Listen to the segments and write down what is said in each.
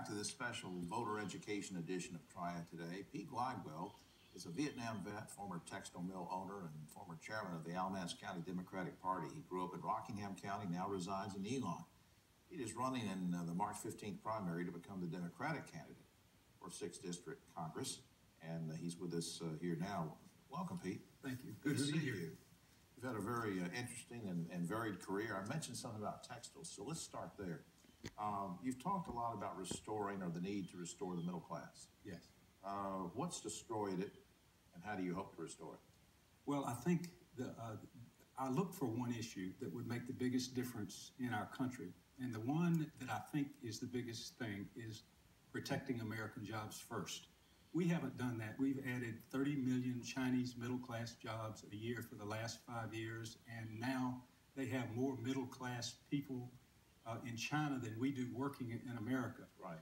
back to this special voter education edition of Triad today. Pete Glidewell is a Vietnam vet, former textile mill owner, and former chairman of the Alamance County Democratic Party. He grew up in Rockingham County, now resides in Elon. Pete is running in the March 15th primary to become the Democratic candidate for 6th District Congress, and he's with us here now. Welcome, Pete. Thank you. Good to see you. You've had a very interesting and varied career. I mentioned something about textiles, so let's start there. You've talked a lot about restoring, or the need to restore, the middle class. Yes. What's destroyed it, and how do you hope to restore it? Well, I think I look for one issue that would make the biggest difference in our country. And the one that I think is the biggest thing is protecting American jobs first. We haven't done that. We've added 30 million Chinese middle-class jobs a year for the last 5 years, and now they have more middle-class people in China than we do working in America. Right.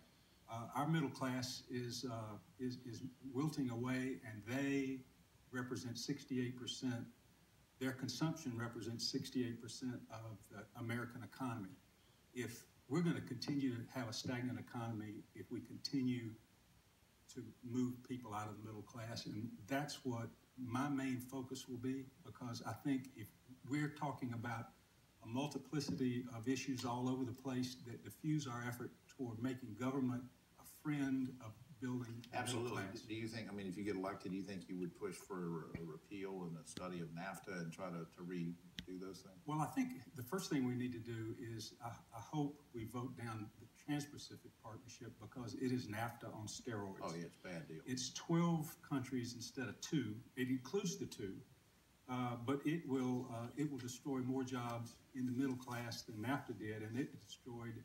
Our middle class is wilting away, and they represent 68%. Their consumption represents 68% of the American economy. If we're going to continue to have a stagnant economy, if we continue to move people out of the middle class, and that's what my main focus will be, because I think if we're talking about a multiplicity of issues all over the place that diffuse our effort toward making government a friend of building the middle class. Do you think, I mean, if you get elected, do you think you would push for a repeal and a study of NAFTA and try to redo those things? Well, I think the first thing we need to do is, I hope we vote down the Trans-Pacific Partnership, because it is NAFTA on steroids. Oh, yeah, it's a bad deal. It's 12 countries instead of 2. It includes the 2. But it will destroy more jobs in the middle class than NAFTA did, and it destroyed,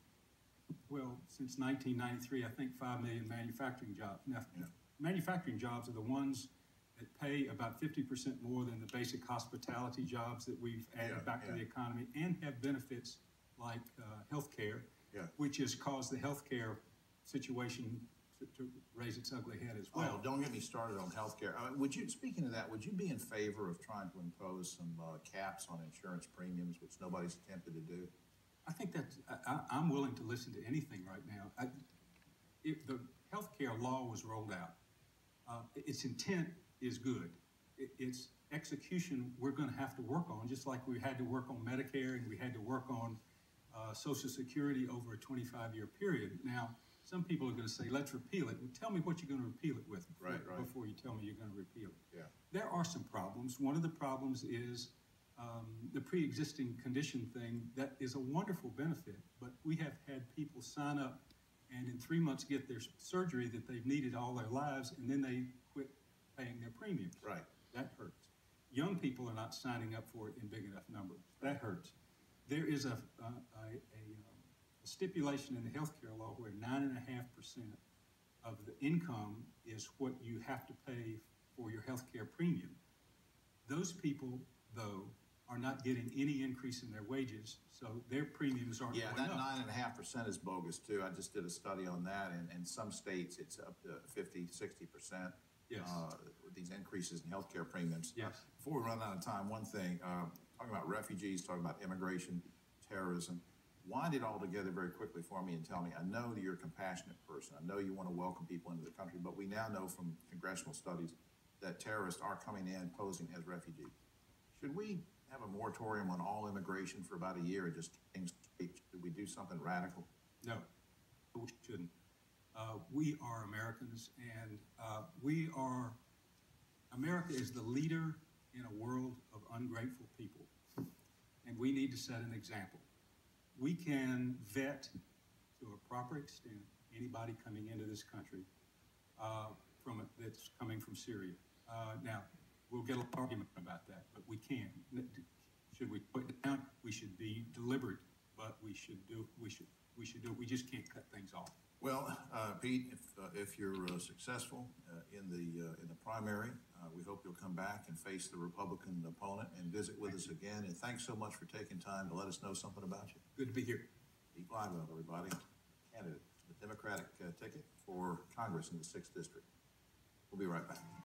well, since 1993, I think 5 million manufacturing jobs. Now, manufacturing jobs are the ones that pay about 50% more than the basic hospitality jobs that we've added back to the economy, and have benefits like health care, which has caused the health care situation to raise its ugly head as well. Oh, don't get me started on healthcare. Speaking of that, would you be in favor of trying to impose some caps on insurance premiums, which nobody's attempted to do? I think that I'm willing to listen to anything right now. If the healthcare law was rolled out, its intent is good. Its execution we're going to have to work on, just like we had to work on Medicare and we had to work on Social Security over a 25-year period. Now, some people are going to say, let's repeal it. Well, tell me what you're going to repeal it with before you tell me you're going to repeal it. Yeah. There are some problems. One of the problems is the pre-existing condition thing. That is a wonderful benefit, but we have had people sign up and in 3 months get their surgery that they've needed all their lives, and then they quit paying their premiums. Right. That hurts. Young people are not signing up for it in big enough numbers. That hurts. There is a stipulation in the healthcare law where 9.5% of the income is what you have to pay for your healthcare premium. Those people, though, are not getting any increase in their wages, so their premiums aren't going up. Yeah, that 9.5% is bogus too. I just did a study on that, and in some states it's up to 50, 60%. Yes. With these increases in healthcare premiums. Yes. Before we run out of time, one thing, talking about refugees, talking about immigration, terrorism, wind it all together very quickly for me and tell me, I know that you're a compassionate person. I know you want to welcome people into the country, but we now know from congressional studies that terrorists are coming in posing as refugees. Should we have a moratorium on all immigration for about a year and just things? Should we do something radical? No, we shouldn't. We are Americans, and America is the leader in a world of ungrateful people, and we need to set an example. We can vet to a proper extent anybody coming into this country that's coming from Syria. Now, we'll get an argument about that, but we can. Should we put it down? We should be deliberate, but we should do it. We just can't cut things off. Well, Pete, if you're successful in the primary, we hope you'll come back and face the Republican opponent and visit with us again. And thanks so much for taking time to let us know something about you. Good to be here. Pete Glidewell, everybody, candidate, the Democratic ticket for Congress in the 6th District. We'll be right back.